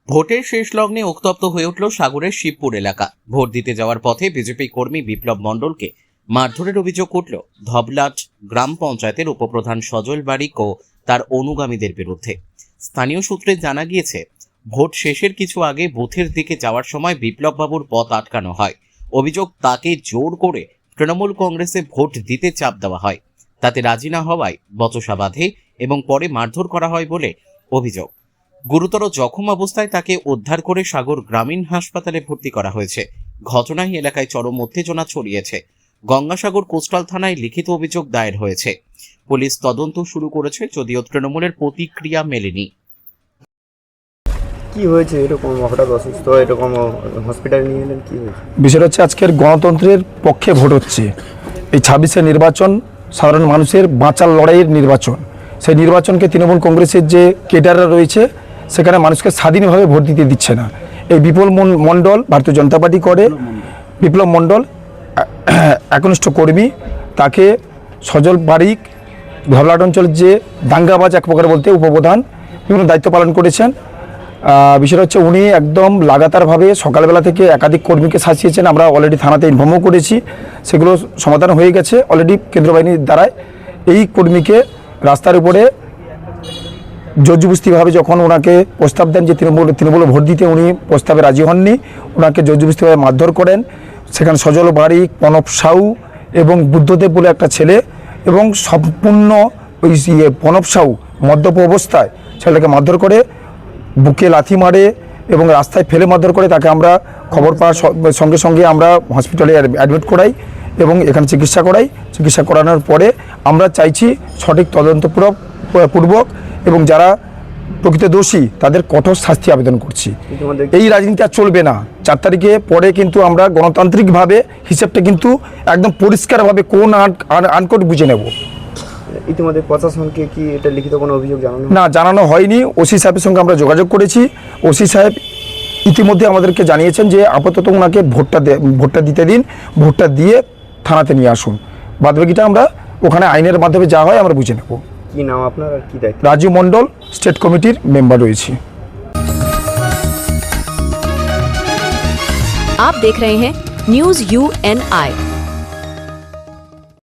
ভোটের শেষ লগ্নে উত্তপ্ত হয়ে উঠল সাগরের শিবপুর এলাকা। ভোট দিতে যাওয়ার পথে বিজেপি কর্মী বিপ্লব মণ্ডলকে মারধরের অভিযোগ উঠল ধবলাট গ্রাম পঞ্চায়েতের উপপ্রধান সজল বারিক ও তার অনুগামীদের বিরুদ্ধে। স্থানীয় সূত্রে জানা গিয়েছে, ভোট শেষের কিছু আগে বুথের দিকে যাওয়ার সময় বিপ্লববাবুর পথ আটকানো হয়। অভিযোগ, তাকে জোর করে তৃণমূল কংগ্রেসে ভোট দিতে চাপ দেওয়া হয়। তাতে রাজি না হওয়ায় বচসা বাঁধে এবং পরে মারধর করা হয় বলে অভিযোগ। গুরুতর জখম অবস্থায় তাকে উদ্ধার করে সাগর গ্রামীণ হাসপাতালে ভর্তি করা হয়েছে। ঘটনায় এলাকায় চরম উত্তেজনা ছড়িয়েছে। গঙ্গাসাগর কোস্টাল থানায় লিখিত অভিযোগ দায়ের হয়েছে। পুলিশ তদন্ত শুরু করেছে, যদিও তৃণমূলের প্রতিক্রিয়া মেলেনি। কি হয়েছে এরকম হঠাৎ অসুস্থ এরকম হসপিটালে নিয়ে এলেন, কি হয়েছে? বিষয়টা হচ্ছে, আজকের গণতন্ত্রের পক্ষে ভোট হচ্ছে। এই 26-এর নির্বাচন সাধারণ মানুষের বাঁচার লড়াইয়ের নির্বাচন। সেই নির্বাচনকে তৃণমূল কংগ্রেসের যে কেডাররা রয়েছে সেখানে মানুষকে স্বাধীনভাবে ভোট দিতে দিচ্ছে না। এই বিপুল মণ্ডল ভারতীয় জনতা পার্টি করে, বিপ্লব মণ্ডল একনিষ্ঠ কর্মী, তাকে সজল বারিক ধবলাট অঞ্চলের যে দাঙ্গাবাজ এক প্রকার বলতে উপপ্রধান বিভিন্ন দায়িত্ব পালন করেছেন। বিষয়টা হচ্ছে, উনি একদম লাগাতারভাবে সকালবেলা থেকে একাধিক কর্মীকে শাসিয়েছেন। আমরা অলরেডি থানাতে ইনফর্মও করেছি, সেগুলো সমাধান হয়ে গেছে অলরেডি কেন্দ্র বাহিনীর দ্বারায়। এই কর্মীকে রাস্তার উপরে জোরজবস্তিভাবে যখন ওনাকে প্রস্তাব দেন যে তৃণমূল ভোট দিতে, উনি প্রস্তাবে রাজি হননি। ওনাকে জোরজবস্তিভাবে মারধর করেন। সেখানে সজল বারিক, প্রণব সাউ এবং বুদ্ধদেব বলে একটা ছেলে, এবং সম্পূর্ণ ওই প্রণব সাউ মদ্যপ অবস্থায় ছেলেটাকে মারধর করে, বুকে লাথি মারে এবং রাস্তায় ফেলে মারধর করে। তাকে আমরা খবর পাওয়ার সঙ্গে সঙ্গে আমরা হসপিটালে অ্যাডমিট করাই এবং এখানে চিকিৎসা করাই। চিকিৎসা করানোর পরে আমরা চাইছি সঠিক তদন্তপূর্বক এবং যারা প্রকৃত দোষী তাদের কঠোর শাস্তি আবেদন করছি। এই রাজনীতি আর চলবে না। 4 তারিখে পরে কিন্তু আমরা গণতান্ত্রিকভাবে হিসেবটা কিন্তু একদম পরিষ্কারভাবে কোন আনকোট বুঝে নেব। ইতিমধ্যে প্রশাসনকে কি এটা লিখিত কোনো অভিযোগ জানানো? না, জানানো হয়নি। ওসি সাহেবের সঙ্গে আমরা যোগাযোগ করেছি। ওসি সাহেব ইতিমধ্যে আমাদেরকে জানিয়েছেন যে আপাতত ওনাকে ভোটটা দিতে দিন, ভোটটা দিয়ে থানাতে নিয়ে আসুন। বাদবাকিটা আমরা ওখানে আইনের মাধ্যমে যা হয় আমরা বুঝে নেব। কি নাম আপনার আর কি দায়িত্ব? রাজু মণ্ডল, স্টেট কমিটির মেম্বার রয়েছি। आप देख रहे हैं न्यूज़ UNI।